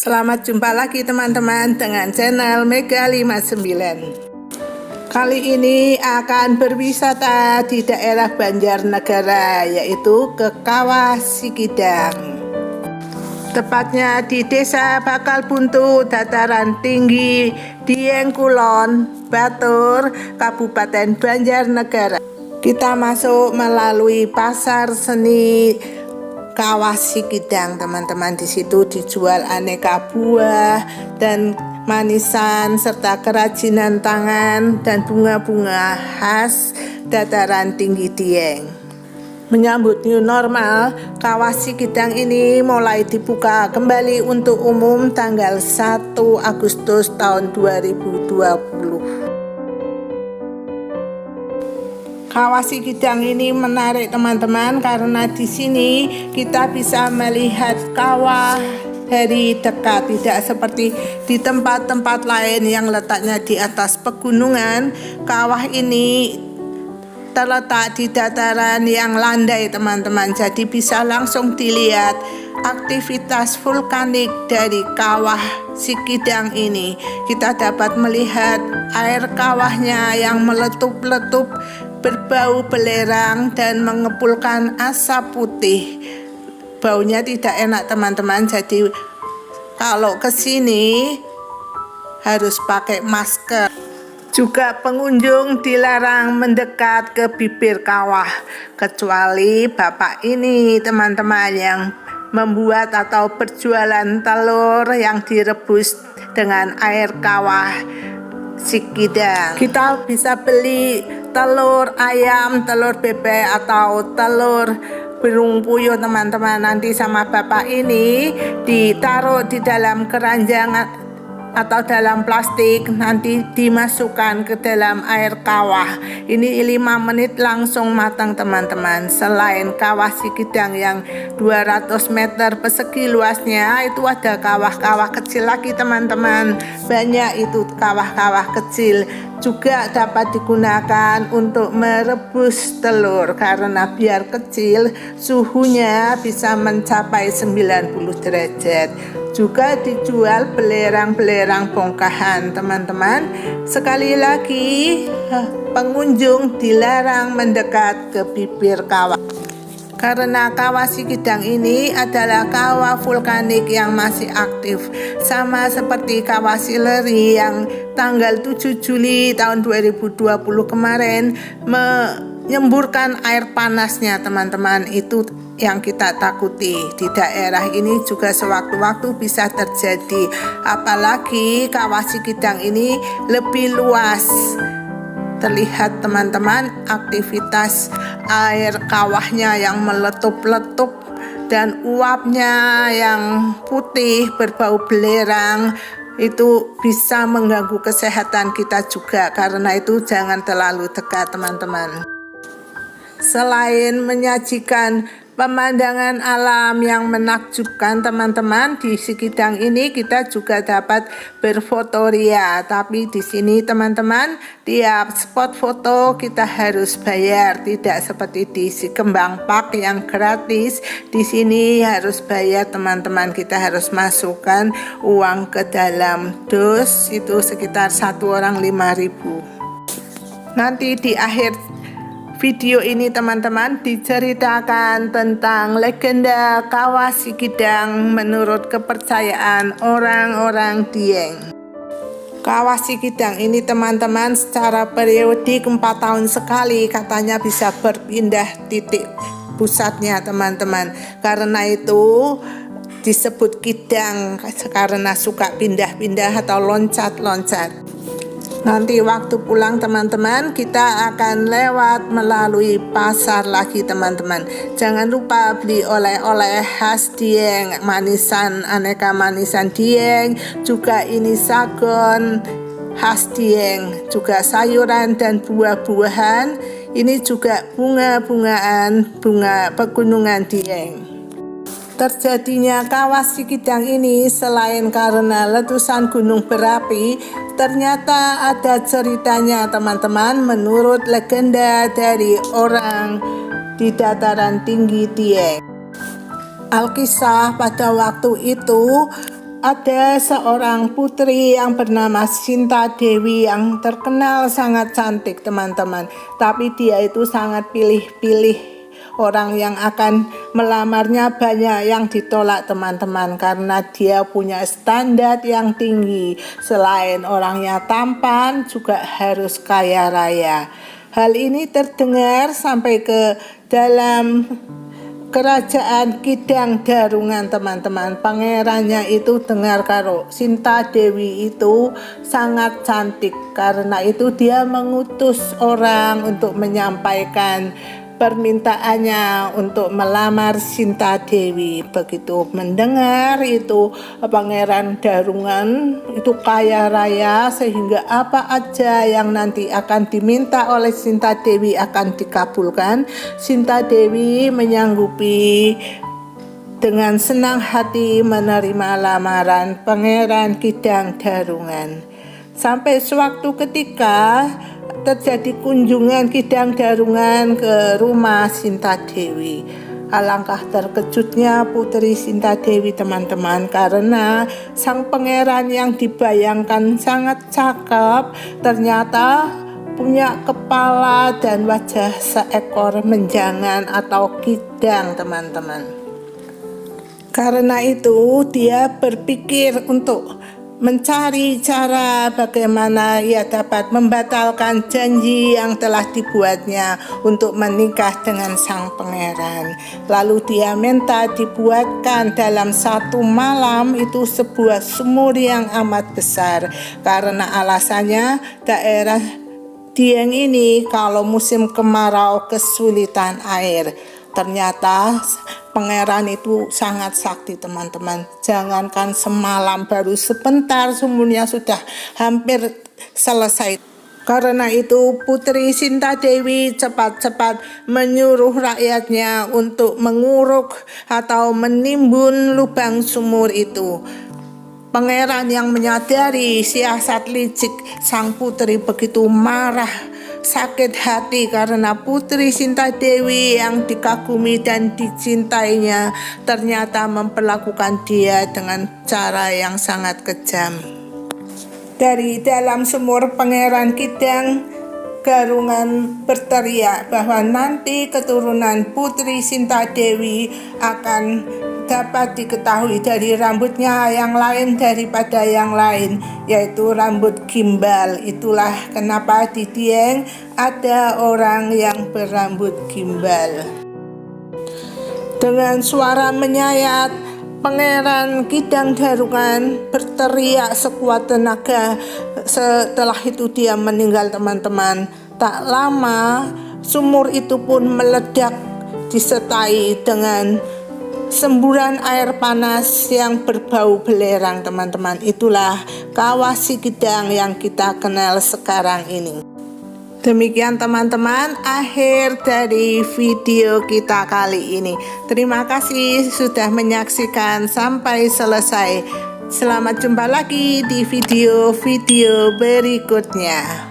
Selamat jumpa lagi teman-teman dengan channel Mega 59. Kali ini akan berwisata di daerah Banjarnegara, yaitu ke Kawah Sikidang. Tepatnya di Desa Bakal Buntu, Dataran Tinggi, Dieng Kulon, Batur, Kabupaten Banjarnegara. Kita masuk melalui pasar seni Kawah Sikidang, teman-teman. Di situ dijual aneka buah dan manisan serta kerajinan tangan dan bunga-bunga khas Dataran Tinggi Dieng. Menyambut new normal, Kawah Sikidang ini mulai dibuka kembali untuk umum tanggal 1 Agustus tahun 2020. Kawah Sikidang ini menarik teman-teman karena di sini kita bisa melihat kawah dari dekat, tidak seperti di tempat-tempat lain yang letaknya di atas pegunungan. Kawah ini terletak di dataran yang landai teman-teman, jadi bisa langsung dilihat aktivitas vulkanik dari Kawah Sikidang ini. Kita dapat melihat air kawahnya yang meletup-letup, berbau belerang dan mengepulkan asap putih. Baunya tidak enak teman-teman, jadi kalau ke sini harus pakai masker. Juga pengunjung dilarang mendekat ke bibir kawah, kecuali bapak ini teman-teman yang membuat atau berjualan telur yang direbus dengan air Kawah Sikidang. Kita bisa beli telur ayam, telur bebek atau telur burung puyuh teman-teman. Nanti sama bapak ini ditaruh di dalam keranjang atau dalam plastik, nanti dimasukkan ke dalam air kawah. Ini 5 menit langsung matang teman-teman. Selain Kawah Sikidang yang 200 meter persegi luasnya, itu ada kawah-kawah kecil lagi teman-teman. Banyak itu kawah-kawah kecil juga dapat digunakan untuk merebus telur, karena biar kecil suhunya bisa mencapai 90 derajat. Juga dijual belerang-belerang bongkahan teman-teman. Sekali lagi pengunjung dilarang mendekat ke bibir kawah, karena Kawah Sikidang ini adalah kawah vulkanik yang masih aktif, sama seperti Kawah Sileri yang tanggal 7 Juli tahun 2020 kemarin menyemburkan air panasnya teman-teman. Itu yang kita takuti. Di daerah ini juga sewaktu-waktu bisa terjadi, apalagi Kawah Sikidang ini lebih luas. Terlihat teman-teman aktivitas air kawahnya yang meletup-letup dan uapnya yang putih berbau belerang. Itu bisa mengganggu kesehatan kita juga, karena itu jangan terlalu dekat teman-teman. Selain menyajikan pemandangan alam yang menakjubkan teman-teman, di Sikidang ini kita juga dapat berfotoria. Tapi di sini teman-teman, tiap spot foto kita harus bayar, tidak seperti di Kembang Park yang gratis. Di sini harus bayar teman-teman. Kita harus masukkan uang ke dalam dus, itu sekitar satu orang 5.000. Nanti di akhir video ini teman-teman diceritakan tentang legenda Kawah Sikidang menurut kepercayaan orang-orang Dieng. Kawah Sikidang ini teman-teman secara periodik 4 tahun sekali katanya bisa berpindah titik pusatnya teman-teman. Karena itu disebut kidang, karena suka pindah-pindah atau loncat-loncat. Nanti waktu pulang teman-teman, kita akan lewat melalui pasar lagi teman-teman. Jangan lupa beli oleh-oleh khas Dieng, manisan, aneka manisan Dieng, juga ini sagon khas Dieng, juga sayuran dan buah-buahan. Ini juga bunga-bungaan, bunga pegunungan Dieng. Terjadinya Kawah Sikidang ini selain karena letusan gunung berapi, ternyata ada ceritanya teman-teman, menurut legenda dari orang di Dataran Tinggi Dieng. Alkisah pada waktu itu Ada seorang putri yang bernama Sinta Dewi yang terkenal sangat cantik teman-teman. Tapi dia itu sangat pilih-pilih. Orang yang akan melamarnya banyak yang ditolak teman-teman, karena dia punya standar yang tinggi. Selain orangnya tampan, juga harus kaya raya. Hal ini terdengar sampai ke dalam kerajaan Kidang Darungan teman-teman. Pangerannya itu dengar kalau Sinta Dewi itu sangat cantik. Karena itu dia mengutus orang untuk menyampaikan permintaannya untuk melamar Sinta Dewi. Begitu mendengar itu Pangeran Darungan itu kaya raya, sehingga apa aja yang nanti akan diminta oleh Sinta Dewi akan dikabulkan. Sinta Dewi menyanggupi dengan senang hati menerima lamaran Pangeran Kidang Darungan. Sampai suatu ketika terjadi kunjungan Kidang Darungan ke rumah Sinta Dewi. Alangkah terkejutnya putri Sinta Dewi teman-teman, karena sang pangeran yang dibayangkan sangat cakep ternyata punya kepala dan wajah seekor menjangan atau kidang teman-teman. Karena itu dia berpikir untuk mencari cara bagaimana ia dapat membatalkan janji yang telah dibuatnya untuk menikah dengan sang pangeran. Lalu dia minta dibuatkan dalam satu malam itu sebuah sumur yang amat besar, karena alasannya daerah Dieng ini kalau musim kemarau kesulitan air. Ternyata pangeran itu sangat sakti teman-teman. Jangankan semalam, baru sebentar sumurnya sudah hampir selesai. Karena itu putri Sinta Dewi cepat-cepat menyuruh rakyatnya untuk menguruk atau menimbun lubang sumur itu. Pangeran yang menyadari siasat licik sang putri begitu marah, sakit hati karena putri Sinta Dewi yang dikagumi dan dicintainya ternyata memperlakukan dia dengan cara yang sangat kejam. Dari dalam sumur, Pangeran Kidang Darungan berteriak bahwa nanti keturunan putri Sinta Dewi akan dapat diketahui dari rambutnya yang lain daripada yang lain, yaitu rambut gimbal. Itulah kenapa di Dieng ada orang yang berambut gimbal. Dengan suara menyayat, Pangeran Kidang Darungan berteriak sekuat tenaga. Setelah itu dia meninggal teman-teman. Tak lama sumur itu pun meledak disertai dengan semburan air panas yang berbau belerang teman-teman. Itulah Kawah Sikidang yang kita kenal sekarang ini. Demikian teman-teman, akhir dari video kita kali ini. Terima kasih sudah menyaksikan sampai selesai. Selamat jumpa lagi di video-video berikutnya.